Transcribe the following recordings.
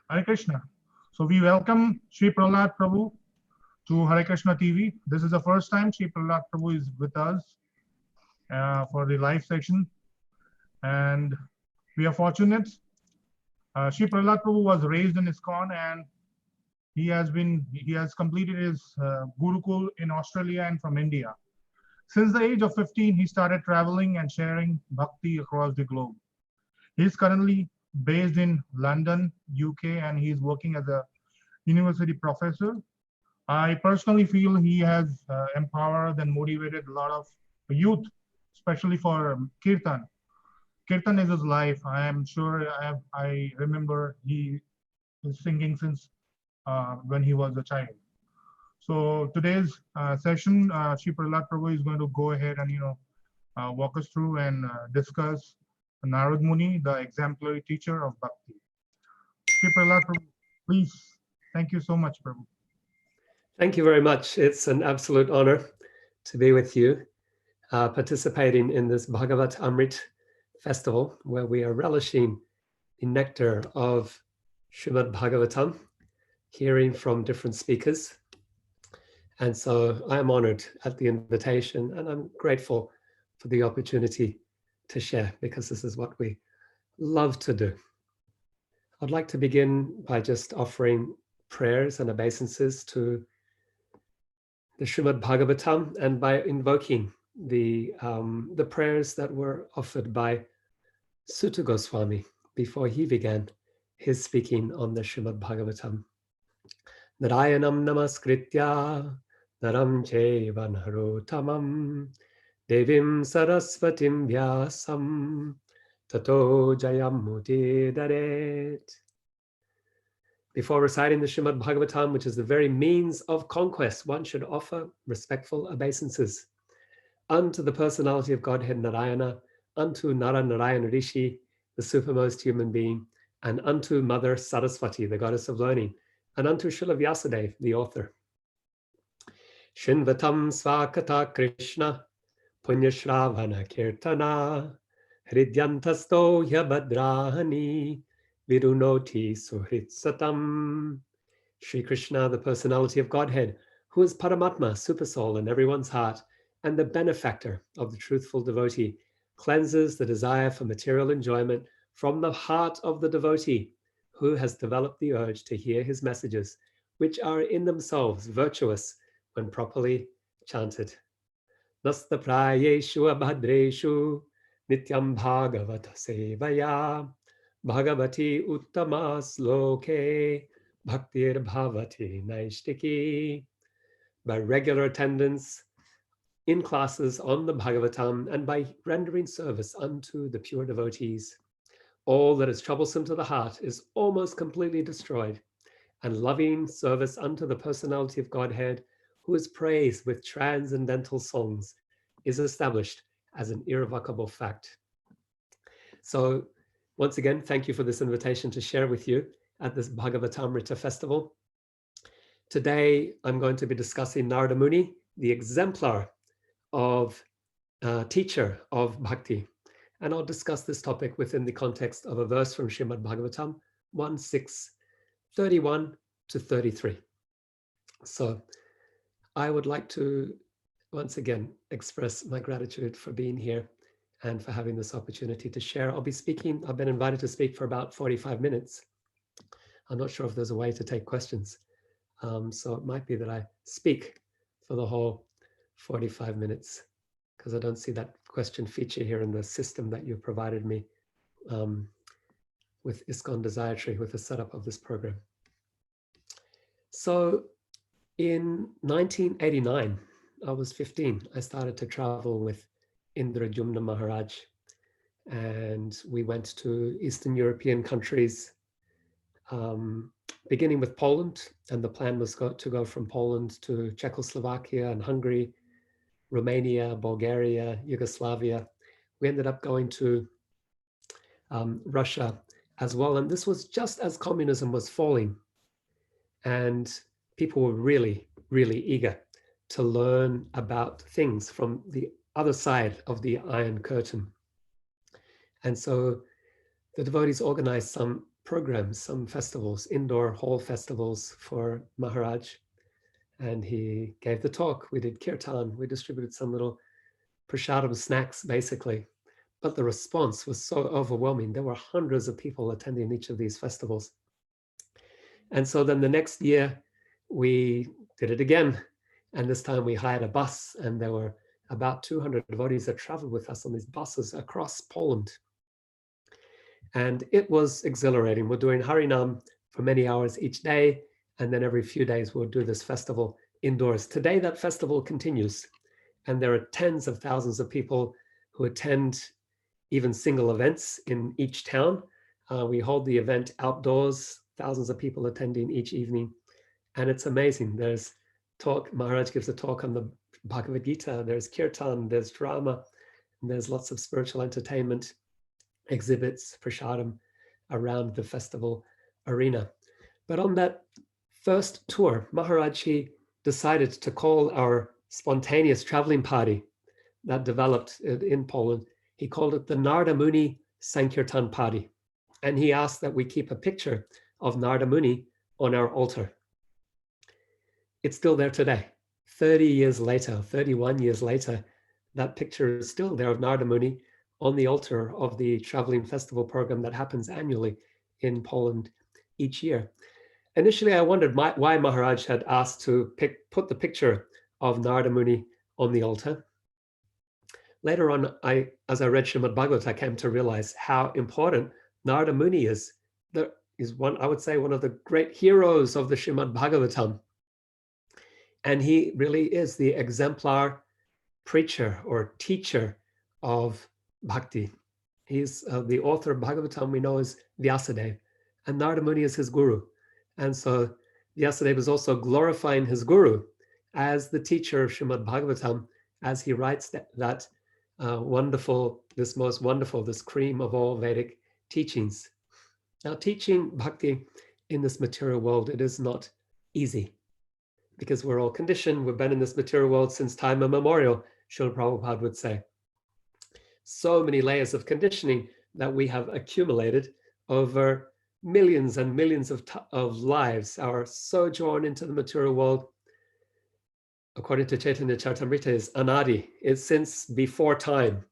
Hare Krishna. So we welcome Sri Prahlad Prabhu to Hare Krishna TV. This is the first time Sri Prahlad Prabhu is with us for the live section, and we are fortunate. Sri Prahlad Prabhu was raised in ISKCON, and he has completed his Gurukul in Australia and from India. Since the age of 15, he started traveling and sharing Bhakti across the globe. He is currently based in London, UK, and he is working as a university professor. I personally feel he has empowered and motivated a lot of youth, especially for Kirtan. Kirtan is his life. I am sure I remember he is singing since when he was a child. So today's session, Sri Prahlad Prabhu is going to go ahead and walk us through and discuss Narada Muni, the exemplary teacher of Bhakti. Sri Prahlad Prabhu, please. Thank you so much, Prabhu. Thank you very much. It's an absolute honor to be with you, participating in this Bhagavata Amrita festival, where we are relishing the nectar of Srimad Bhagavatam, hearing from different speakers. And so I am honored at the invitation, and I'm grateful for the opportunity to share, because this is what we love to do. I'd like to begin by just offering prayers and obeisances to the Srimad Bhagavatam, and by invoking the prayers that were offered by Suta Goswami before he began his speaking on the Srimad Bhagavatam. Narayanam namaskritya naram chaiva narotamam devim sarasvatim vyasam tato jayam mudiraret. Before reciting the Srimad Bhagavatam, which is the very means of conquest, one should offer respectful obeisances unto the personality of Godhead Narayana, unto Nara Narayana Rishi, the supermost human being, and unto Mother Saraswati, the goddess of learning, and unto Srila Vyasadeva, the author. Shinvatam svakata Krishna, punyashravana kirtana, hridyantasto yabhadrahani, virunoti suhrit satam. Sri Krishna, the personality of Godhead, who is Paramatma, supersoul in everyone's heart, and the benefactor of the truthful devotee, cleanses the desire for material enjoyment from the heart of the devotee, who has developed the urge to hear his messages, which are in themselves virtuous when properly chanted. Nasta prayeshu abhadreshu nityam bhagavata sevaya bhagavati uttama sloke bhaktir bhavati naishtiki. By regular attendance in classes on the Bhagavatam, and by rendering service unto the pure devotees, all that is troublesome to the heart is almost completely destroyed, and loving service unto the personality of Godhead, who is praised with transcendental songs, is established as an irrevocable fact. So once again, thank you for this invitation to share with you at this Bhagavata Amrita festival. Today, I'm going to be discussing Narada Muni, the exemplar of teacher of Bhakti. And I'll discuss this topic within the context of a verse from Srimad Bhagavatam 1:6, 31-33. So I would like to once again express my gratitude for being here and for having this opportunity to share. I'll be speaking, I've been invited to speak for about 45 minutes. I'm not sure if there's a way to take questions. So it might be that I speak for the whole 45 minutes, because I don't see that question feature here in the system that you provided me with ISKCON Desire Tree, with the setup of this program. So in 1989, I was 15. I started to travel with Indradyumna Maharaj, and we went to Eastern European countries, beginning with Poland, and the plan was to go from Poland to Czechoslovakia and Hungary, Romania, Bulgaria, Yugoslavia. We ended up going to Russia as well. And this was just as communism was falling. And people were really, really eager to learn about things from the other side of the Iron Curtain. And so the devotees organized some programs, some festivals, indoor hall festivals for Maharaj. And he gave the talk. We did kirtan. We distributed some little Prashadam snacks, basically. But the response was so overwhelming. There were hundreds of people attending each of these festivals. And so then the next year, we did it again. And this time we hired a bus, and there were about 200 devotees that traveled with us on these buses across Poland. And it was exhilarating. We're doing Harinam for many hours each day, and then every few days we'll do this festival indoors. Today, that festival continues, and there are tens of thousands of people who attend even single events in each town. We hold the event outdoors, thousands of people attending each evening, and it's amazing. There's talk, Maharaj gives a talk on the Bhagavad Gita, there's kirtan, there's drama, and there's lots of spiritual entertainment, exhibits, prashadam around the festival arena. But on that first tour, Maharaj, he decided to call our spontaneous traveling party that developed in Poland. He called it the Narada Muni Sankirtan Party. And he asked that we keep a picture of Narada Muni on our altar. It's still there today. 30 years later, 31 years later, that picture is still there of Narada Muni on the altar of the traveling festival program that happens annually in Poland each year. Initially, I wondered why Maharaj had asked to put the picture of Narada Muni on the altar. Later on, as I read Srimad Bhagavatam, I came to realize how important Narada Muni is. There is one, I would say, one of the great heroes of the Srimad Bhagavatam. And he really is the exemplar preacher or teacher of Bhakti. He's the author of Bhagavatam we know as Vyasadeva, and Narada Muni is his guru. And so Vyasadeva is also glorifying his guru as the teacher of Srimad Bhagavatam, as he writes that wonderful, this cream of all Vedic teachings. Now, teaching Bhakti in this material world, it is not easy, because we're all conditioned. We've been in this material world since time immemorial, Srila Prabhupada would say. So many layers of conditioning that we have accumulated over millions and millions of lives. Our sojourn into the material world, according to Chaitanya Charitamrita, is anadi. It's since before time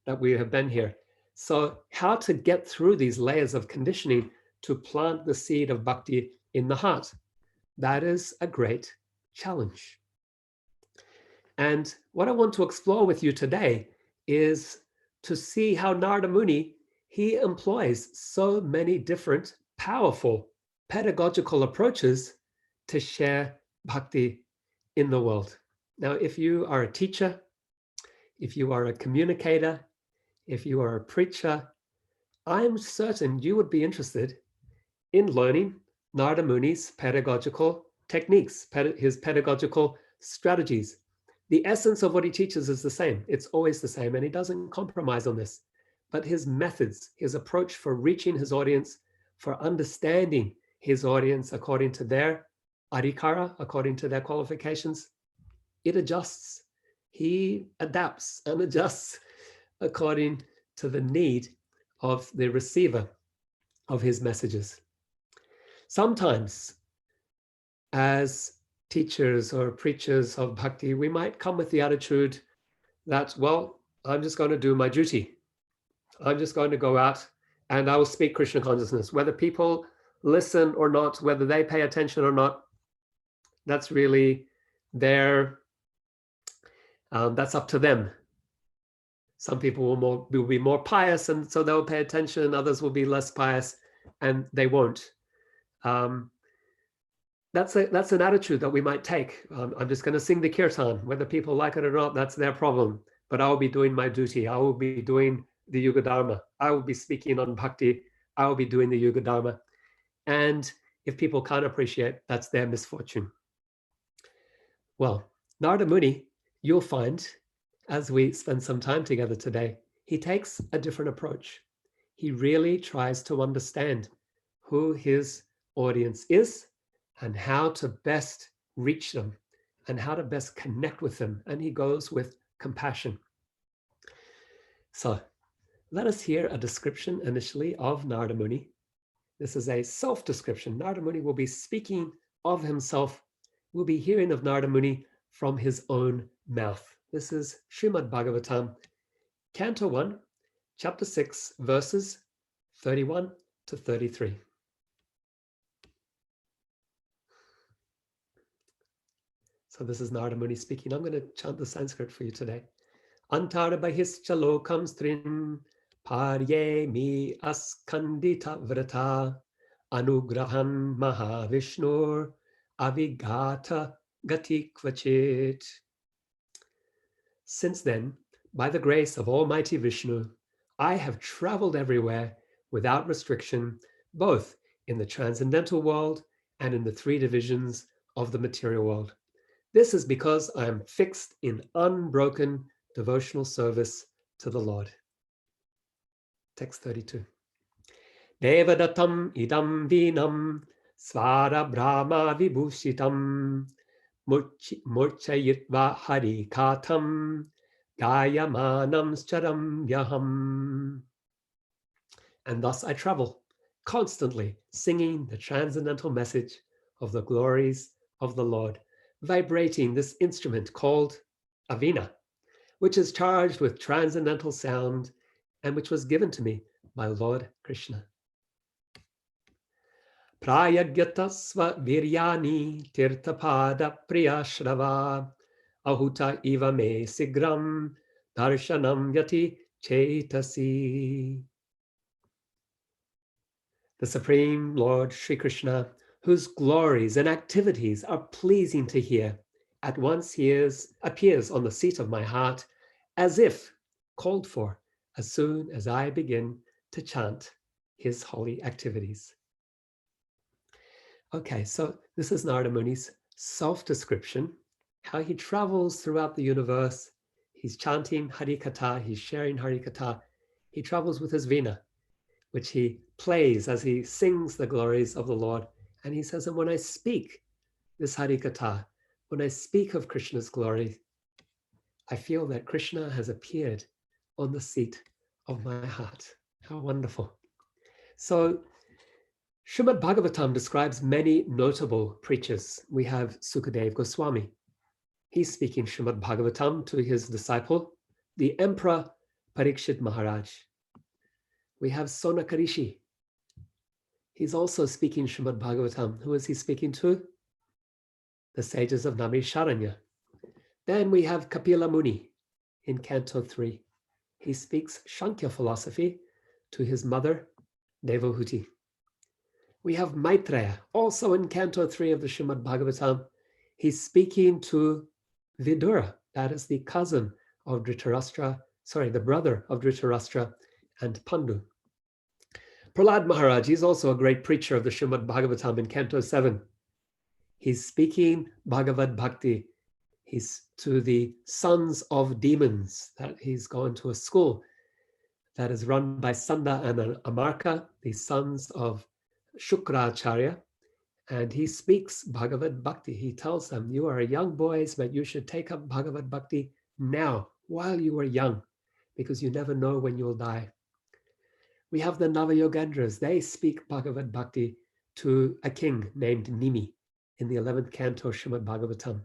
that we have been here. So how to get through these layers of conditioning to plant the seed of bhakti in the heart? That is a great challenge. And what I want to explore with you today is to see how Narada Muni, he employs so many different powerful pedagogical approaches to share bhakti in the world. Now, if you are a teacher, if you are a communicator, if you are a preacher, I'm certain you would be interested in learning Narada Muni's pedagogical techniques, his pedagogical strategies. The essence of what he teaches is the same. It's always the same, and he doesn't compromise on this. But his methods, his approach for reaching his audience, for understanding his audience according to their adhikara, according to their qualifications, it adjusts. He adapts and adjusts according to the need of the receiver of his messages. Sometimes, as teachers or preachers of bhakti, we might come with the attitude that, well, I'm just going to do my duty. I'm just going to go out and I will speak Krishna consciousness. Whether people listen or not, whether they pay attention or not, that's really that's up to them. Some people will be more pious, and so they'll pay attention. Others will be less pious, and they won't. That's an attitude that we might take. I'm just going to sing the kirtan. Whether people like it or not, that's their problem. But I will be doing my duty. I will be doing the Yuga Dharma. I will be speaking on bhakti. I will be doing the Yuga Dharma. And if people can't appreciate, that's their misfortune. Well, Narada Muni, you'll find, as we spend some time together today, he takes a different approach. He really tries to understand who his audience is and how to best reach them and how to best connect with them. And he goes with compassion. So let us hear a description initially of Narada Muni. This is a self-description. Narada Muni will be speaking of himself. We'll be hearing of Narada Muni from his own mouth. This is Srimad Bhagavatam, Canto 1, Chapter 6, verses 31 to 33. So this is Narada Muni speaking. I'm going to chant the Sanskrit for you today. Antarbahischa lokam strin parye mi askandita vrata anugrahan mahavishnur avigata gati kvachit. Since then, by the grace of Almighty Vishnu, I have traveled everywhere without restriction, both in the transcendental world and in the three divisions of the material world. This is because I am fixed in unbroken devotional service to the Lord. Text 32. Devadatam idam vinam svara brahma vibhushitam murchayitva hari katam gayamanam charam yaham. And thus I travel, constantly singing the transcendental message of the glories of the Lord, vibrating this instrument called a veena, which is charged with transcendental sound and which was given to me by Lord Krishna. Prayagyatasva viryani tirthapada priyashrava ahuta iva me sigram darshanam yati chetasi. The Supreme Lord Sri Krishna, whose glories and activities are pleasing to hear, at once appears on the seat of my heart as if called for as soon as I begin to chant his holy activities. Okay, so this is Narada Muni's self-description, how he travels throughout the universe. He's chanting Harikatha, he's sharing Harikatha. He travels with his veena, which he plays as he sings the glories of the Lord. And he says, and when I speak this Harikatha, when I speak of Krishna's glory, I feel that Krishna has appeared on the seat of my heart. How wonderful. So Srimad Bhagavatam describes many notable preachers. We have Sukadeva Goswami. He's speaking Srimad Bhagavatam to his disciple, the Emperor Parikshit Maharaj. We have Sonaka Rishi. He's also speaking Srimad Bhagavatam. Who is he speaking to? The sages of Naimisharanya. Then we have Kapila Muni in Canto 3. He speaks Sankhya philosophy to his mother, Devahuti. We have Maitreya, also in Canto 3 of the Srimad Bhagavatam. He's speaking to Vidura, that is the cousin of Dhritarashtra, the brother of Dhritarashtra and Pandu. Prahlada Maharaja, he's also a great preacher of the Srimad Bhagavatam in Canto 7. He's speaking Bhagavad Bhakti. He's to the sons of demons, that he's gone to a school that is run by Sanda and Amarka, the sons of Shukracharya, and he speaks Bhagavad Bhakti. He tells them, you are young boys, but you should take up Bhagavad Bhakti now, while you are young, because you never know when you'll die. We have the Navayogendras. They speak Bhagavad Bhakti to a king named Nimi in the 11th canto Srimad Bhagavatam.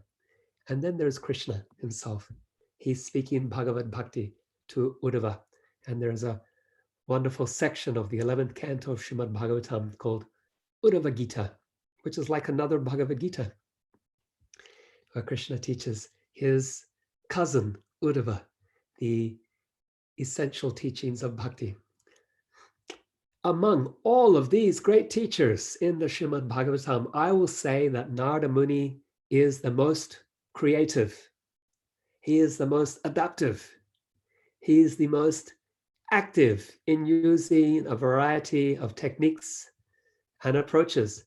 And then there's Krishna himself. He's speaking Bhagavad Bhakti to Uddhava. And there's a wonderful section of the 11th canto of Srimad Bhagavatam called Uddhava Gita, which is like another Bhagavad Gita, where Krishna teaches his cousin Uddhava the essential teachings of bhakti. Among all of these great teachers in the Srimad Bhagavatam, I will say that Narada Muni is the most creative. He is the most adaptive. He is the most active in using a variety of techniques and approaches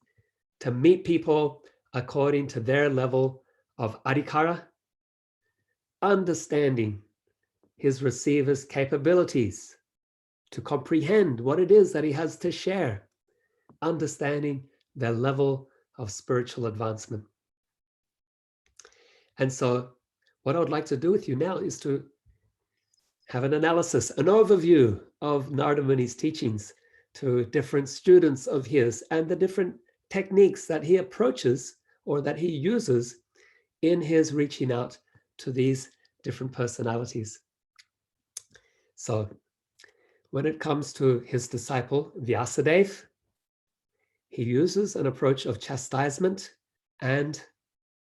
to meet people according to their level of adhikara, understanding his receiver's capabilities to comprehend what it is that he has to share, understanding their level of spiritual advancement. And so what I would like to do with you now is to have an analysis, an overview of Narada Muni's teachings to different students of his and the different techniques that he approaches or that he uses in his reaching out to these different personalities. So when it comes to his disciple Vyasadeva, he uses an approach of chastisement and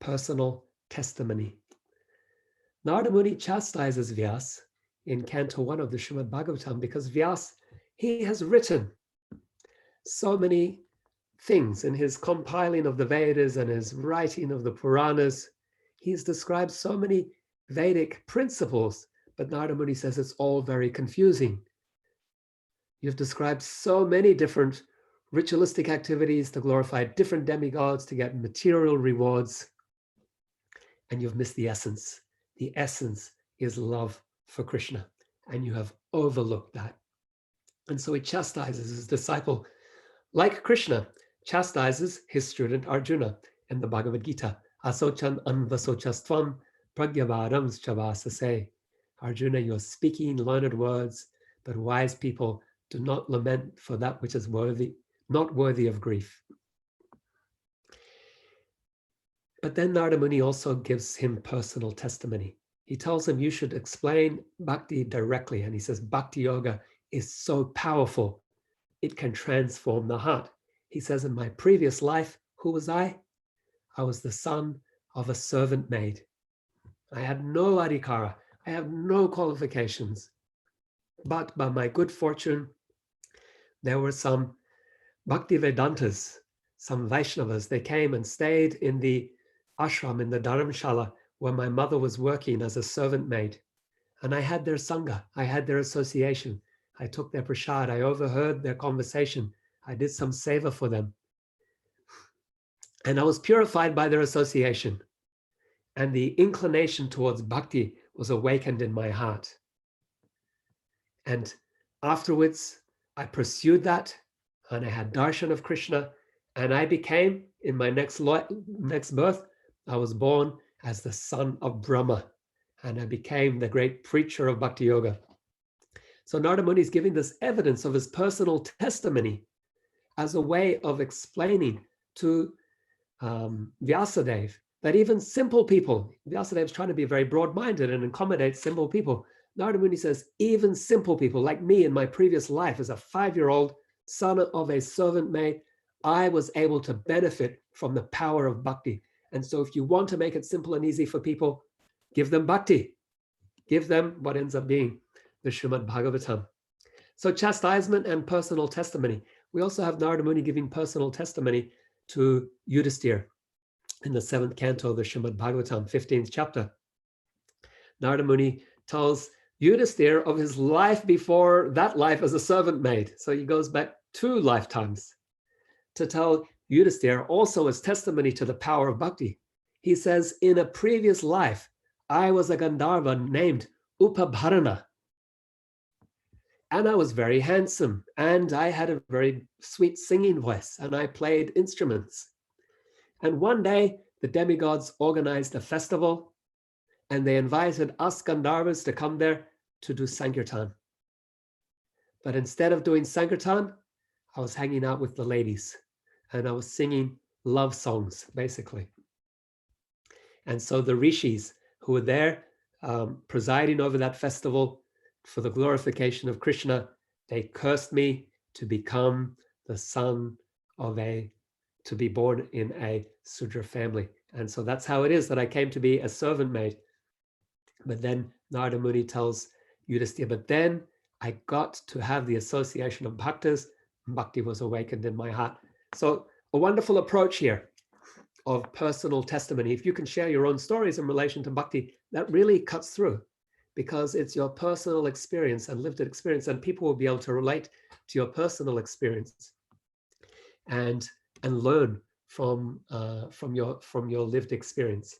personal testimony. Narada Muni chastises Vyas in Canto 1 of the Srimad Bhagavatam because Vyas, he has written so many things in his compiling of the Vedas and his writing of the Puranas. He's described so many Vedic principles, but Narada Muni says it's all very confusing. You've described so many different ritualistic activities to glorify different demigods to get material rewards, and you've missed the essence. The essence is love for Krishna, and you have overlooked that. And so he chastises his disciple, like Krishna chastises his student Arjuna in the Bhagavad Gita. Asochan anvasochastvam pragyavaram chavasase. Arjuna, you're speaking learned words, but wise people do not lament for that which is not worthy of grief. But then Narada Muni also gives him personal testimony. He tells him you should explain bhakti directly. And he says, bhakti yoga is so powerful. It can transform the heart. He says, in my previous life, who was I? I was the son of a servant maid. I had no adhikara. I have no qualifications. But by my good fortune, there were some Bhakti Vedantas, some Vaishnavas. They came and stayed in the ashram, in the dharamshala, where my mother was working as a servant maid. And I had their Sanga. I had their association. I took their Prashad. I overheard their conversation. I did some seva for them. And I was purified by their association. And the inclination towards bhakti was awakened in my heart. And afterwards, I pursued that, and I had darshan of Krishna, and I became, in my next birth, I was born as the son of Brahma, and I became the great preacher of Bhakti Yoga. So Narada Muni is giving this evidence of his personal testimony as a way of explaining to Vyasadeva that even simple people, Vyasadeva is trying to be very broad-minded and accommodate simple people. Narada Muni says, even simple people like me in my previous life as a 5-year-old son of a servant maid, I was able to benefit from the power of bhakti. And so if you want to make it simple and easy for people, give them bhakti. Give them what ends up being the Srimad Bhagavatam. So chastisement and personal testimony. We also have Narada Muni giving personal testimony to Yudhisthira in the 7th canto of the Srimad Bhagavatam, 15th chapter. Narada Muni tells Yudhisthira of his life before that life as a servant maid. So he goes back 2 lifetimes to tell Yudhisthira also as testimony to the power of bhakti. He says, in a previous life, I was a Gandharva named Upabharana. And I was very handsome, and I had a very sweet singing voice, and I played instruments. And one day, the demigods organized a festival, and they invited us Gandharvas to come there to do Sankirtan. But instead of doing Sankirtan, I was hanging out with the ladies, and I was singing love songs, basically. And so the rishis who were there presiding over that festival for the glorification of Krishna, they cursed me to become the son of to be born in a Sudra family. And so that's how it is that I came to be a servant maid. But then Narada Muni tells Yudhisthira, but then I got to have the association of bhaktas. Bhakti was awakened in my heart. So a wonderful approach here of personal testimony. If you can share your own stories in relation to bhakti, that really cuts through, because it's your personal experience and lived experience, and people will be able to relate to your personal experience and learn from your lived experience.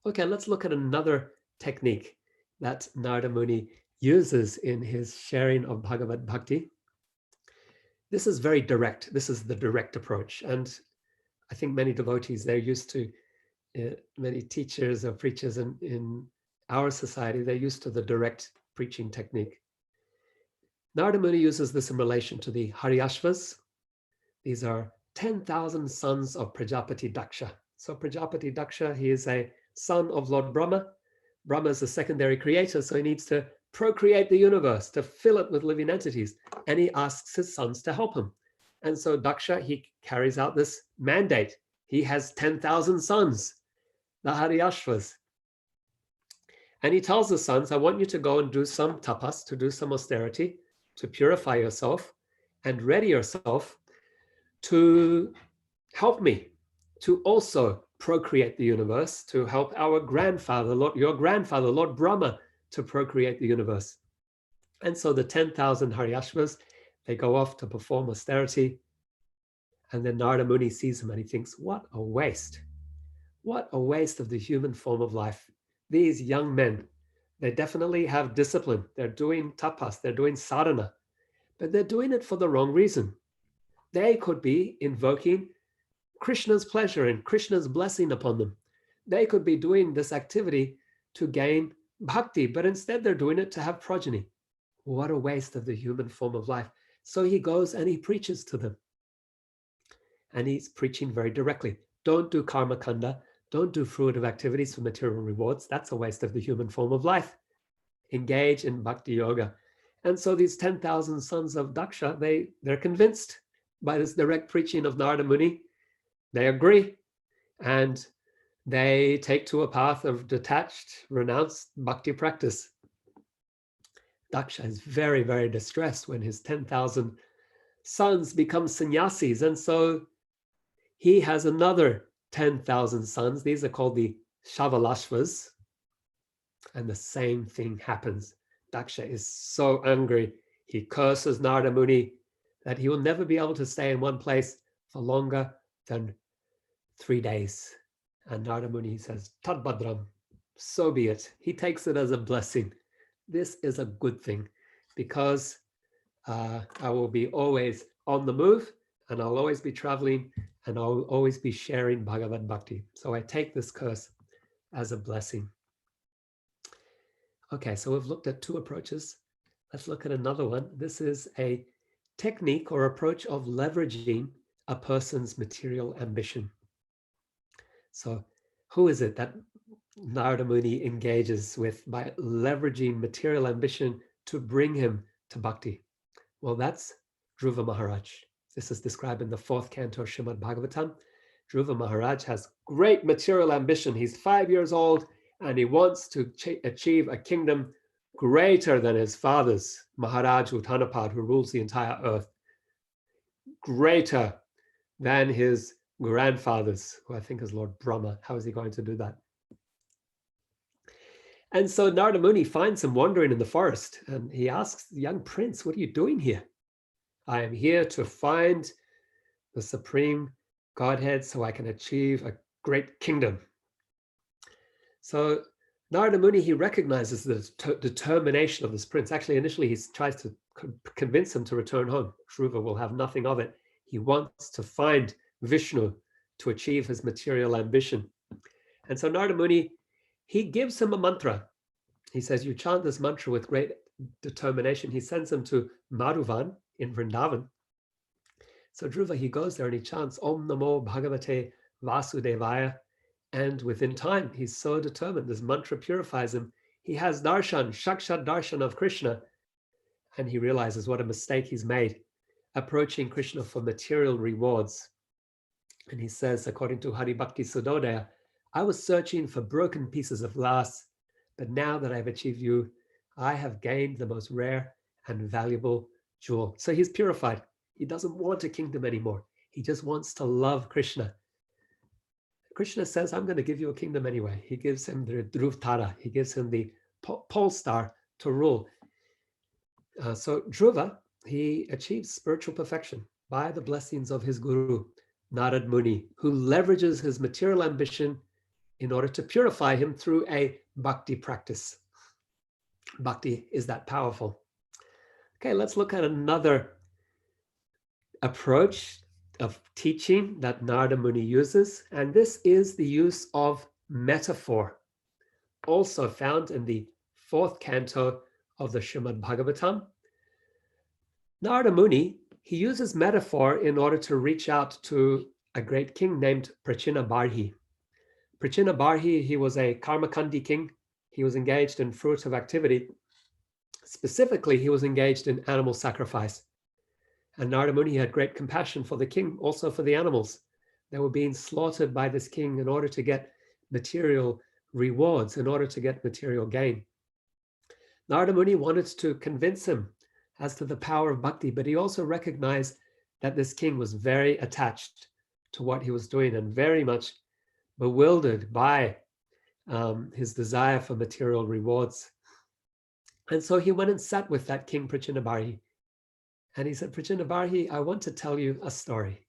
Okay, let's look at another technique that Narada Muni uses in his sharing of Bhagavad Bhakti. This is very direct. This is the direct approach. And I think many devotees, they're used to, many teachers or preachers in our society, they're used to the direct preaching technique. Narada Muni uses this in relation to the Haryashvas. These are 10,000 sons of Prajapati Daksha. So Prajapati Daksha, he is a son of Lord Brahma. Brahma is a secondary creator, so he needs to procreate the universe, to fill it with living entities. And he asks his sons to help him. And so Daksha, he carries out this mandate. He has 10,000 sons, the Haryashvas. And he tells the sons, I want you to go and do some tapas, to do some austerity, to purify yourself and ready yourself to help me, to also procreate the universe, to help our grandfather, your grandfather, Lord Brahma, to procreate the universe. And so the 10,000 Haryashvas, they go off to perform austerity. And then Narada Muni sees him and he thinks, what a waste. What a waste of the human form of life. These young men, they definitely have discipline. They're doing tapas, they're doing sadhana, but they're doing it for the wrong reason. They could be invoking Krishna's pleasure and Krishna's blessing upon them. They could be doing this activity to gain bhakti, but instead they're doing it to have progeny. What a waste of the human form of life. So he goes and he preaches to them. And he's preaching very directly. Don't do karma kanda. Don't do fruitive activities for material rewards. That's a waste of the human form of life. Engage in bhakti yoga. And so these 10,000 sons of Daksha, they're convinced by this direct preaching of Narada Muni. They agree. And they take to a path of detached, renounced bhakti practice. Daksha is very, very distressed when his 10,000 sons become sannyasis. And so he has another 10,000 sons. These are called the Shavalashvas. And the same thing happens. Daksha is so angry. He curses Narada Muni that he will never be able to stay in one place for longer than 3 days. And Narada Muni says, Tad Badram, so be it. He takes it as a blessing. This is a good thing because I will be always on the move and I'll always be traveling and I'll always be sharing Bhagavad Bhakti. So I take this curse as a blessing. Okay, so we've looked at 2 approaches. Let's look at another one. This is a technique or approach of leveraging a person's material ambition. So who is it that Narada Muni engages with by leveraging material ambition to bring him to bhakti? Well, that's Dhruva Maharaj. This is described in the 4th canto of Srimad Bhagavatam. Dhruva Maharaj has great material ambition. He's 5 years old and he wants to achieve a kingdom greater than his father's, Maharaj Uttanapad, who rules the entire earth. Greater than his grandfather's, who I think is Lord Brahma. How is he going to do that? And so Narada Muni finds him wandering in the forest and he asks the young prince, what are you doing here? I am here to find the supreme Godhead so I can achieve a great kingdom. So Narada Muni, he recognizes the determination of this prince. Actually, initially he tries to convince him to return home. Dhruva will have nothing of it. He wants to find Vishnu to achieve his material ambition. And so Narada Muni, he gives him a mantra. He says, you chant this mantra with great determination. He sends him to Madhuvan in Vrindavan. So Dhruva, he goes there and he chants Om Namo Bhagavate Vasudevaya. And within time, he's so determined. This mantra purifies him. He has darshan, shakshat darshan of Krishna. And he realizes what a mistake he's made, approaching Krishna for material rewards. And he says, according to Hari Bhakti Sudodaya, I was searching for broken pieces of glass, but now that I've achieved you, I have gained the most rare and valuable jewel. So he's purified. He doesn't want a kingdom anymore. He just wants to love Krishna. Krishna says, I'm going to give you a kingdom anyway. He gives him the Dhruv-tara. He gives him the pole star to rule. So Dhruva, he achieves spiritual perfection by the blessings of his guru, Narada Muni, who leverages his material ambition in order to purify him through a bhakti practice. Bhakti is that powerful. Okay, let's look at another approach of teaching that Narada Muni uses, and this is the use of metaphor, also found in the 4th canto of the Srimad Bhagavatam. Narada Muni, he uses metaphor in order to reach out to a great king named Prachinabarhi. Prachinabarhi, he was a karmakandi king. He was engaged in fruitive activity. Specifically, he was engaged in animal sacrifice. And Narada Muni had great compassion for the king, also for the animals. They were being slaughtered by this king in order to get material rewards, in order to get material gain. Narada Muni wanted to convince him as to the power of bhakti, but he also recognized that this king was very attached to what he was doing and very much bewildered by his desire for material rewards. And so he went and sat with that king Prachinabarhi. And he said, Prachinabarhi, I want to tell you a story.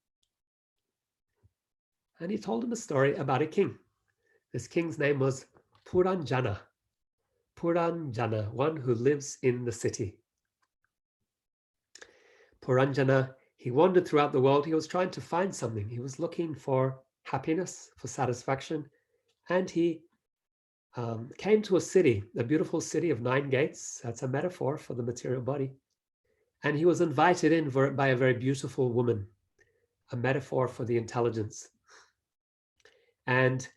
And he told him a story about a king. This king's name was Puranjana. Puranjana, one who lives in the city. Puranjana, he wandered throughout the world. He was trying to find something. He was looking for happiness, for satisfaction. And he came to a city, a beautiful city of 9 gates. That's a metaphor for the material body. And he was invited in by a very beautiful woman, a metaphor for the intelligence. And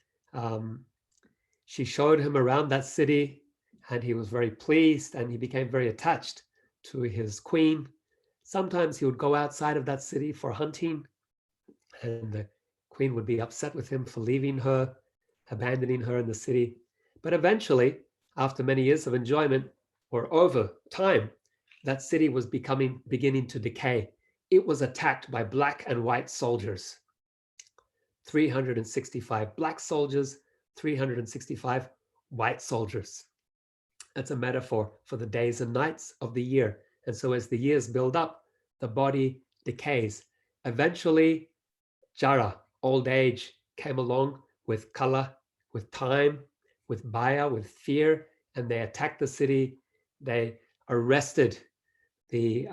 she showed him around that city, and he was very pleased, and he became very attached to his queen. Sometimes he would go outside of that city for hunting, and the queen would be upset with him for leaving her, abandoning her in the city. But eventually, after many years of enjoyment, or over time, that city was beginning to decay. It was attacked by black and white soldiers. 365 black soldiers, 365 white soldiers. That's a metaphor for the days and nights of the year. And so as the years build up, the body decays. Eventually, Jara, old age, came along with Kala, with time, with Bhaya, with fear, and they attacked the city. They arrested the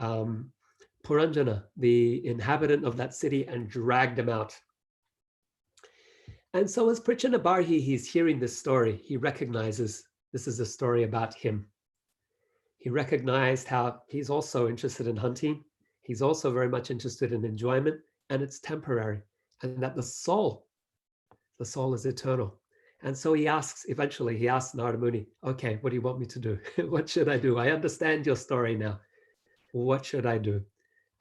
Puranjana, the inhabitant of that city, and dragged him out. And so as Prachinabarhi, he's hearing this story, he recognizes this is a story about him. He recognized how he's also interested in hunting. He's also very much interested in enjoyment, and it's temporary, and that the soul is eternal. And so eventually he asks Narada Muni, okay, what do you want me to do? What should I do? I understand your story now. What should I do?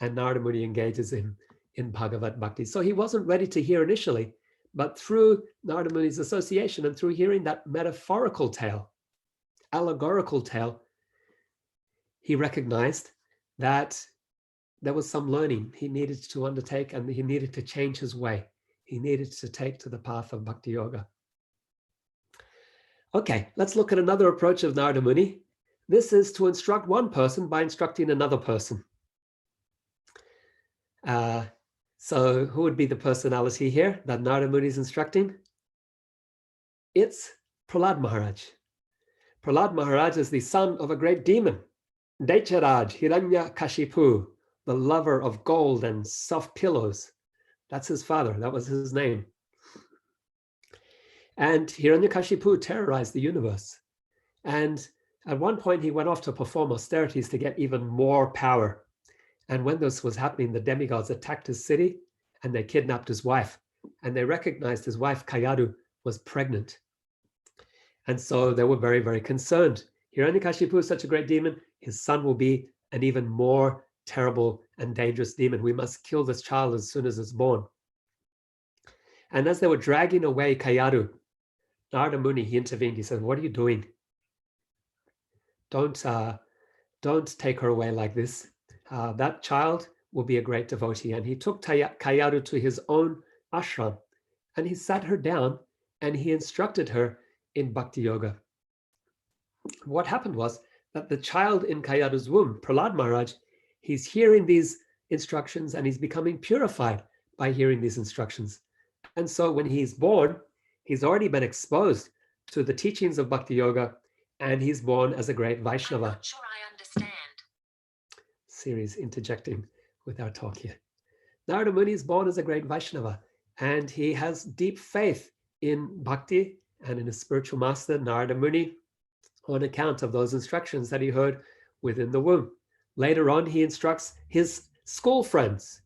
And Narada Muni engages him in Bhagavat Bhakti. So he wasn't ready to hear initially, but through Narada Muni's association and through hearing that metaphorical tale, allegorical tale, he recognized that there was some learning he needed to undertake, and he needed to change his way. He needed to take to the path of Bhakti Yoga. Okay, let's look at another approach of Narada Muni. This is to instruct one person by instructing another person. So who would be the personality here that Narada Muni is instructing? It's Prahlada Maharaja. Prahlada Maharaja is the son of a great demon, Daicharaj Hiranyakashipu, the lover of gold and soft pillows. That's his father. That was his name. And Hiranyakashipu terrorized the universe. And at one point, he went off to perform austerities to get even more power. And when this was happening, the demigods attacked his city, and they kidnapped his wife. And they recognized his wife, Kayadu, was pregnant. And so they were very, very concerned. Hiranyakashipu is such a great demon. His son will be an even more terrible and dangerous demon. We must kill this child as soon as it's born. And as they were dragging away Kayadu, Narada Muni, he intervened. He said, what are you doing? Don't take her away like this. That child will be a great devotee. And he took Kayadu to his own ashram, and he sat her down and he instructed her in Bhakti Yoga. What happened was that the child in Kayadu's womb, Prahlada Maharaj, he's hearing these instructions and he's becoming purified by hearing these instructions. And so when he's born, he's already been exposed to the teachings of Bhakti Yoga, and he's born as a great Vaishnava. I'm not sure I understand. Series interjecting with our talk here. Narada Muni is born as a great Vaishnava, and he has deep faith in Bhakti and in his spiritual master, Narada Muni, on account of those instructions that he heard within the womb. Later on, he instructs his school friends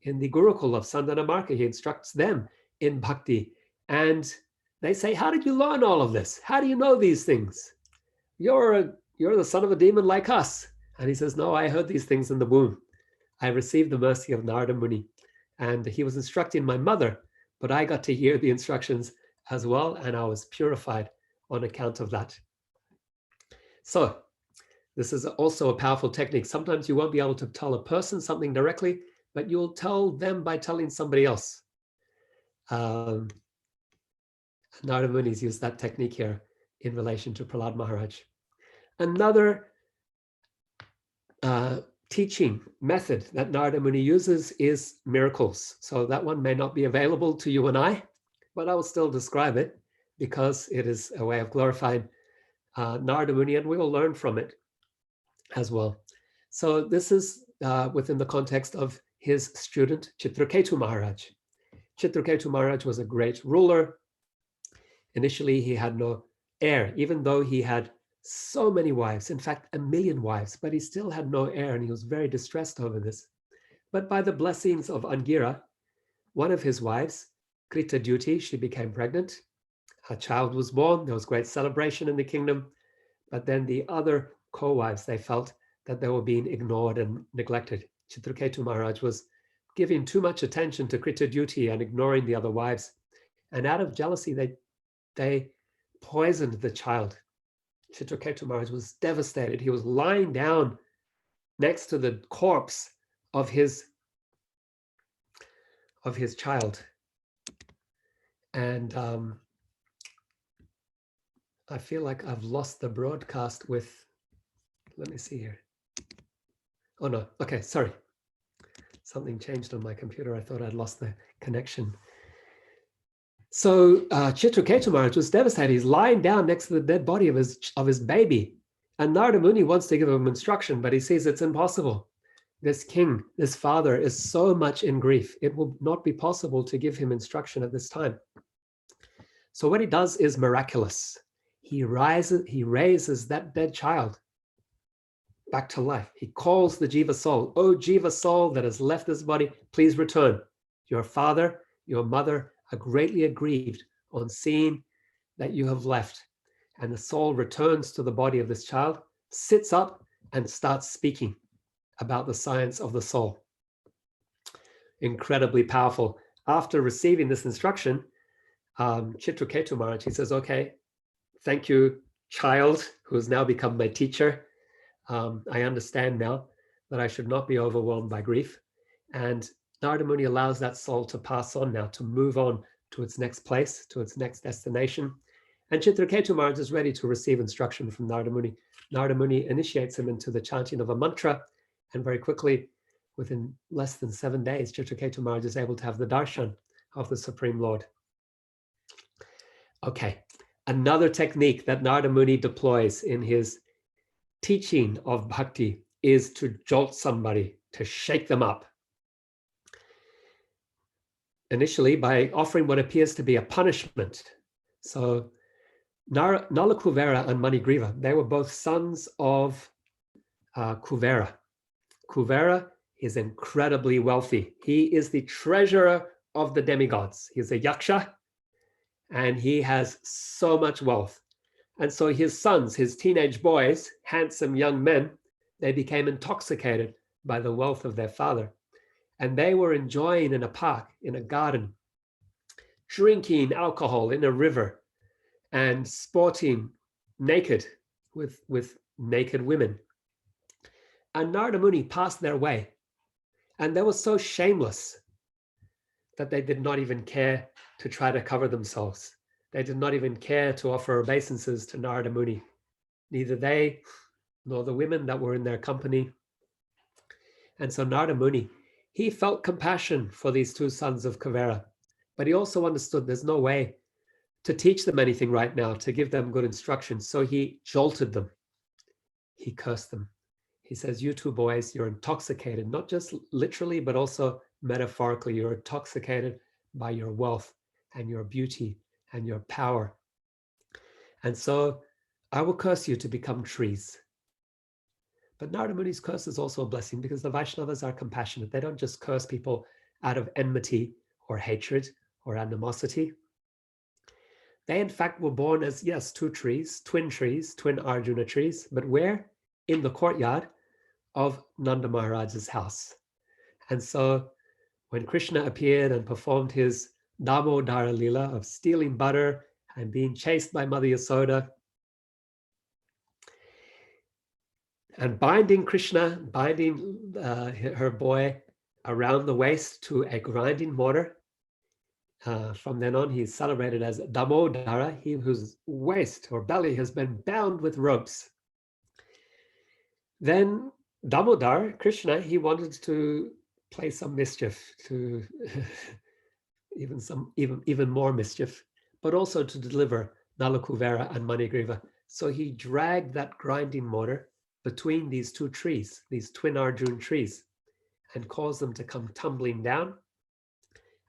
in the Gurukul of Sandanamarka. He instructs them in bhakti. And they say, how did you learn all of this? How do you know these things? You're the son of a demon like us. And he says, no, I heard these things in the womb. I received the mercy of Narada Muni. And he was instructing my mother, but I got to hear the instructions as well, and I was purified on account of that. So this is also a powerful technique. Sometimes you won't be able to tell a person something directly, but you'll tell them by telling somebody else. Narada Muni's used that technique here in relation to Prahlada Maharaj. Another teaching method that Narada Muni uses is miracles. So that one may not be available to you and I, but I will still describe it because it is a way of glorifying Narada Muni, and we will learn from it as well. So this is within the context of his student Chitraketu Maharaj. Chitraketu Maharaj was a great ruler. Initially, he had no heir, even though he had so many wives, in fact, 1 million wives, but he still had no heir, and he was very distressed over this. But by the blessings of Angira, one of his wives, Krita Duty, she became pregnant. A child was born. There was great celebration in the kingdom. But then the other co-wives, they felt that they were being ignored and neglected. Chitraketu Maharaj was giving too much attention to Krita Duty and ignoring the other wives. And out of jealousy, they poisoned the child. Chitraketu Maharaj was devastated. He was lying down next to the corpse of his child. And I feel like I've lost the broadcast with, let me see here. Oh no, okay, sorry. Something changed on my computer. I thought I'd lost the connection. So Chitraketu Maharaj was devastated. He's lying down next to the dead body of his baby. And Narada Muni wants to give him instruction, but he says it's impossible. This king, this father is so much in grief. It will not be possible to give him instruction at this time. So what he does is miraculous. He raises that dead child back to life. He calls the Jiva soul, "Oh, Jiva soul that has left this body, please return. Your father, your mother are greatly aggrieved on seeing that you have left." And the soul returns to the body of this child, sits up, and starts speaking about the science of the soul. Incredibly powerful. After receiving this instruction, Chitraketu Maharaj, he says, okay, thank you, child, who has now become my teacher. I understand now that I should not be overwhelmed by grief. And Narada Muni allows that soul to pass on now, to move on to its next place, to its next destination. And Chitraketu Maharaj is ready to receive instruction from Narada Muni. Narada Muni initiates him into the chanting of a mantra, and very quickly, within less than 7 days, Chitraketu Maharaj is able to have the darshan of the Supreme Lord. Okay, another technique that Narada Muni deploys in his teaching of bhakti is to jolt somebody, to shake them up. Initially, by offering what appears to be a punishment. So Nala Kuvera and Manigriva, they were both sons of Kuvera. Kuvera is incredibly wealthy. He is the treasurer of the demigods. He's a yaksha, and he has so much wealth. And so his sons, his teenage boys, handsome young men, they became intoxicated by the wealth of their father. And they were enjoying in a park, in a garden, drinking alcohol in a river, and sporting naked with naked women. And Narada Muni passed their way, and they were so shameless that they did not even care to try to cover themselves. They did not even care to offer obeisances to Narada Muni. Neither they nor the women that were in their company. And so Narada Muni, he felt compassion for these two sons of Kuvera, but he also understood there's no way to teach them anything right now, to give them good instruction. So he jolted them. He cursed them. He says, you two boys, you're intoxicated, not just literally, but also metaphorically. You're intoxicated by your wealth and your beauty and your power. And so I will curse you to become trees. But Narada Muni's curse is also a blessing because the Vaishnavas are compassionate. They don't just curse people out of enmity or hatred or animosity. They, in fact, were born as, yes, twin Arjuna trees, but where? In the courtyard of Nanda Maharaja's house. And so when Krishna appeared and performed his Damodara Lila of stealing butter and being chased by Mother Yasoda, and binding her boy around the waist to a grinding mortar, from then on he's celebrated as Damodara, he whose waist or belly has been bound with ropes. Then Damodar, Krishna, he wanted to play some mischief, to even more mischief, but also to deliver Nalakuvera and Manigriva. So he dragged that grinding mortar between these two trees, these twin Arjuna trees, and caused them to come tumbling down.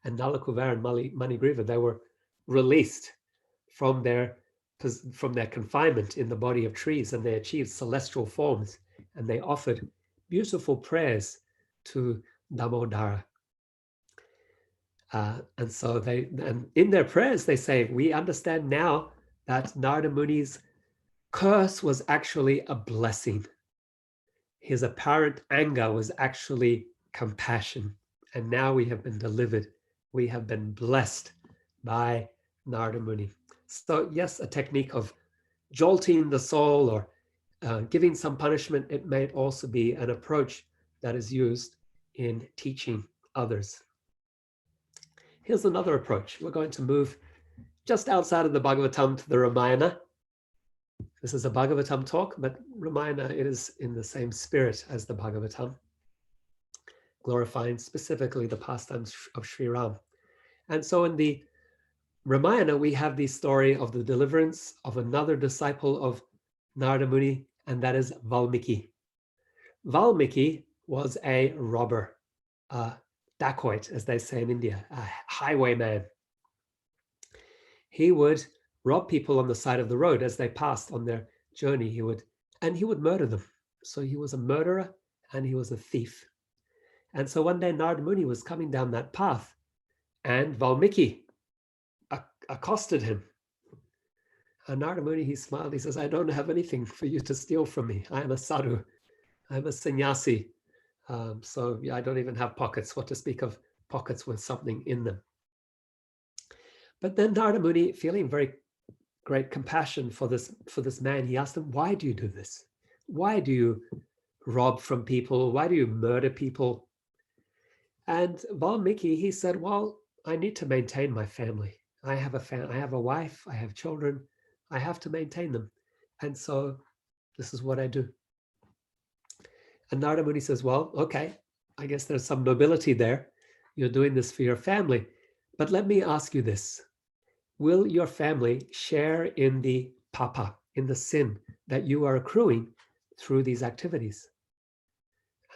And Nalakuvera and Manigriva, they were released from their confinement in the body of trees, and they achieved celestial forms, and they offered beautiful prayers to Damodara. And so and in their prayers, they say, we understand now that Narada Muni's curse was actually a blessing. His apparent anger was actually compassion. And now we have been delivered. We have been blessed by Narada Muni. So yes, a technique of jolting the soul or giving some punishment, it may also be an approach that is used in teaching others. Here's another approach. We're going to move just outside of the Bhagavatam to the Ramayana. This is a Bhagavatam talk, but Ramayana, it is in the same spirit as the Bhagavatam, glorifying specifically the pastimes of Sri Ram. And so in the Ramayana, we have the story of the deliverance of another disciple of Narada Muni, and that is Valmiki. Valmiki was a robber, a dacoit, as they say in India, a highwayman. He would rob people on the side of the road as they passed on their journey. He would murder them. So he was a murderer and he was a thief. And so one day Narada Muni was coming down that path, and Valmiki accosted him. And Narada Muni, he smiled. He says, I don't have anything for you to steal from me. I am a sadhu. I'm a sannyasi. So yeah, I don't even have pockets. What to speak of pockets with something in them. But then Narada Muni, feeling very great compassion for this man, he asked him, why do you do this? Why do you rob from people? Why do you murder people? And Valmiki, he said, well, I need to maintain my family. I have a wife, I have children, I have to maintain them. And so this is what I do. And Narada Muni says, well, okay, I guess there's some nobility there. You're doing this for your family. But let me ask you this. Will your family share in the papa, in the sin that you are accruing through these activities?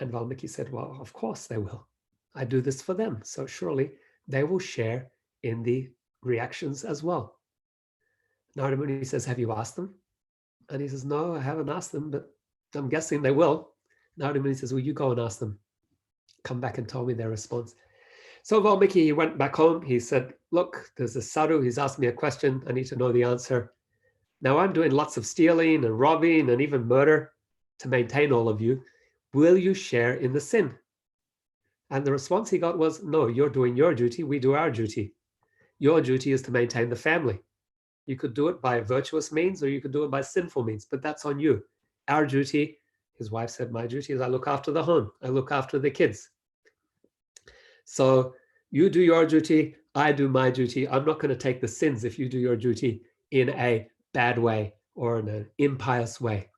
And Valmiki said, well, of course they will. I do this for them. So surely they will share in the reactions as well. Narada Muni says, have you asked them? And he says, no, I haven't asked them, but I'm guessing they will. Narada Muni says, well, you go and ask them. Come back and tell me their response. So Valmiki, he went back home. He said, look, there's a sadhu. He's asked me a question. I need to know the answer. Now I'm doing lots of stealing and robbing and even murder to maintain all of you. Will you share in the sin? And the response he got was, no, you're doing your duty. We do our duty. Your duty is to maintain the family. You could do it by virtuous means or you could do it by sinful means, but that's on you. Our duty, his wife said, my duty is I look after the home. I look after the kids. So you do your duty, I do my duty. I'm not going to take the sins if you do your duty in a bad way or in an impious way.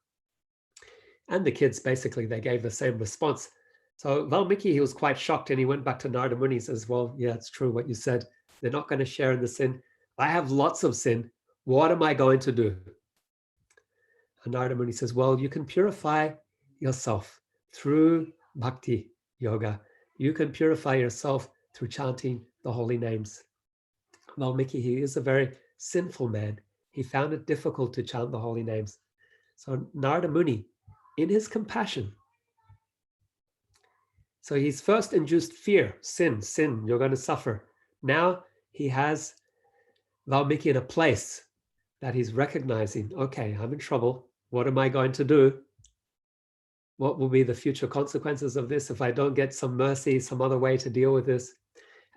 And the kids, basically, they gave the same response. So Valmiki, he was quite shocked, and he went back to Narada Muni. He says, well, yeah, it's true what you said. They're not going to share in the sin. I have lots of sin. What am I going to do? And Narada Muni says, well, you can purify yourself through bhakti yoga. You can purify yourself through chanting the holy names. Valmiki, he is a very sinful man. He found it difficult to chant the holy names. So Narada Muni, in his compassion. So he's first induced fear, sin, you're going to suffer. Now he has Valmiki in a place that he's recognizing, okay, I'm in trouble. What am I going to do? What will be the future consequences of this if I don't get some mercy, some other way to deal with this?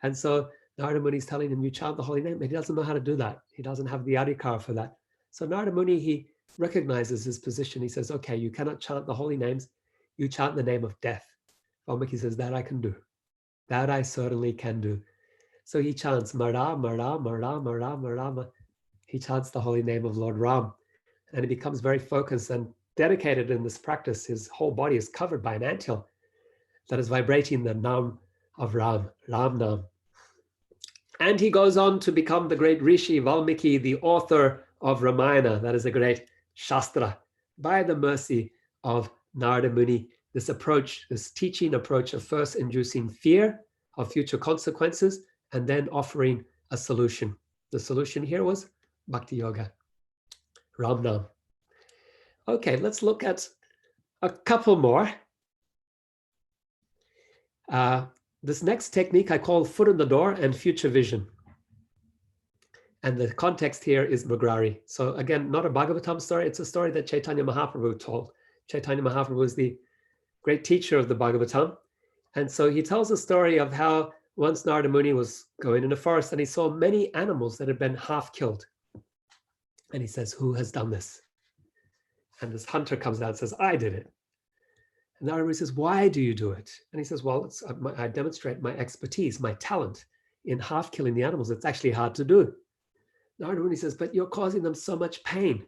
And so Narada Muni is telling him, you chant the holy name, but he doesn't know how to do that. He doesn't have the adhikar for that. So Narada Muni, he recognizes his position. He says, okay, you cannot chant the holy names. You chant the name of death. Valmiki says, that I can do. That I certainly can do. So he chants Mara, Mara, Mara, Mara, Mara. He chants the holy name of Lord Ram. And he becomes very focused and dedicated in this practice. His whole body is covered by an anthill that is vibrating the Nam of Ram, Ram Nam. And he goes on to become the great Rishi Valmiki, the author of Ramayana. That is a great Shastra. By the mercy of Narada Muni, this approach, this teaching approach of first inducing fear of future consequences and then offering a solution. The solution here was Bhakti Yoga, Ram Nam. Okay, let's look at a couple more. This next technique I call foot in the door and future vision. And the context here is Mugrari. So again, not a Bhagavatam story, it's a story that Chaitanya Mahaprabhu told. Chaitanya Mahaprabhu is the great teacher of the Bhagavatam. And so he tells a story of how once Narada Muni was going in the forest and he saw many animals that had been half killed. And he says, who has done this? And this hunter comes down and says, I did it. And Narada Muni says, why do you do it? And he says, well, I demonstrate my expertise, my talent in half killing the animals. It's actually hard to do. Narada Muni says, but you're causing them so much pain.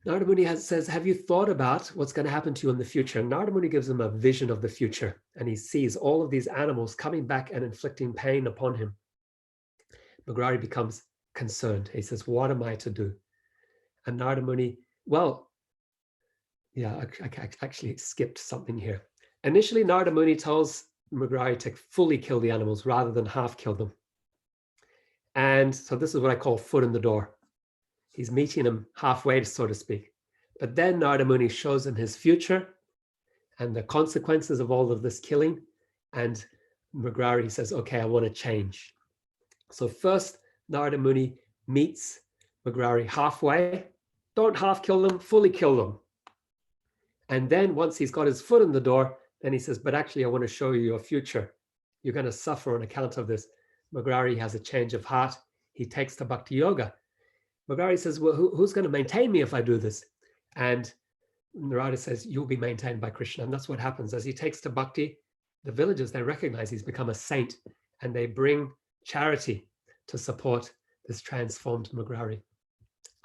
Narada Muni says, have you thought about what's going to happen to you in the future? And Narada Muni gives him a vision of the future. And he sees all of these animals coming back and inflicting pain upon him. Mugrari becomes concerned. He says, what am I to do? And Narada Muni, well, yeah, I actually skipped something here. Initially, Narada Muni tells Mugrari to fully kill the animals rather than half kill them. And so this is what I call foot in the door. He's meeting him halfway, so to speak. But then Narada Muni shows him his future and the consequences of all of this killing. And Mugrari says, okay, I want to change. So first, Narada Muni meets Mugrari halfway. Don't half kill them, fully kill them. And then once he's got his foot in the door, then he says, but actually I want to show you your future. You're going to suffer on account of this. Mugrari has a change of heart. He takes to Bhakti Yoga. Mugrari says, well, who's going to maintain me if I do this? And Narada says, you'll be maintained by Krishna. And that's what happens. As he takes to Bhakti, the villagers, they recognize he's become a saint and they bring charity to support this transformed Mugrari.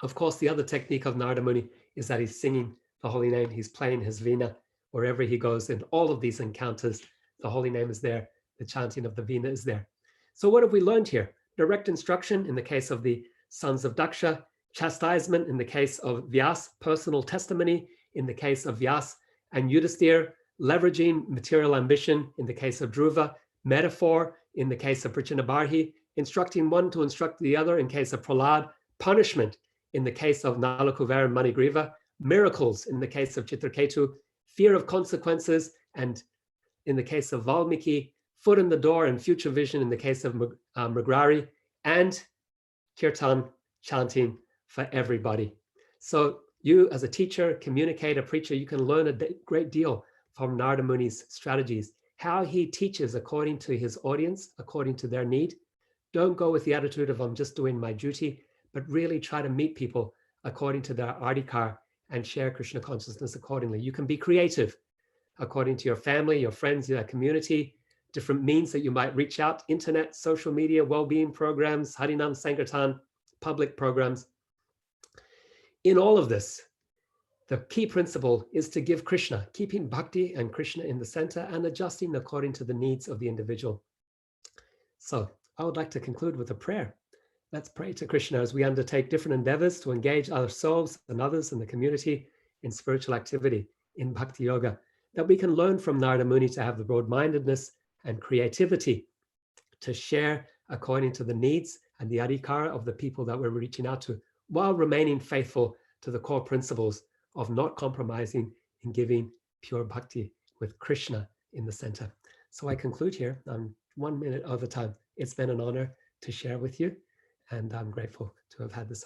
Of course, the other technique of Narada Muni is that he's singing the holy name. He's playing his veena wherever he goes. In all of these encounters, the holy name is there. The chanting of the veena is there. So what have we learned here? Direct instruction in the case of the sons of Daksha, chastisement in the case of Vyas, personal testimony in the case of Vyas and Yudhisthira, leveraging material ambition in the case of Dhruva, metaphor in the case of Prachinabarhi, instructing one to instruct the other in case of Prahlad, punishment in the case of Nalakuvara and Manigriva, miracles in the case of Chitraketu, fear of consequences, and in the case of Valmiki, foot in the door and future vision in the case of Mugrari, and kirtan, chanting for everybody. So you as a teacher, communicator, preacher, you can learn a great deal from Narada Muni's strategies, how he teaches according to his audience, according to their need. Don't go with the attitude of I'm just doing my duty, but really try to meet people according to their adhikar and share Krishna consciousness accordingly. You can be creative according to your family, your friends, your community, different means that you might reach out, internet, social media, well-being programs, Harinam Sankirtan, public programs. In all of this, the key principle is to give Krishna, keeping Bhakti and Krishna in the center and adjusting according to the needs of the individual. So I would like to conclude with a prayer. Let's pray to Krishna as we undertake different endeavors to engage ourselves and others in the community in spiritual activity, in Bhakti Yoga, that we can learn from Narada Muni to have the broad-mindedness and creativity to share according to the needs and the adhikar of the people that we're reaching out to, while remaining faithful to the core principles of not compromising in giving pure bhakti with Krishna in the center. So I conclude here. I'm 1 minute over time. It's been an honor to share with you, and I'm grateful to have had this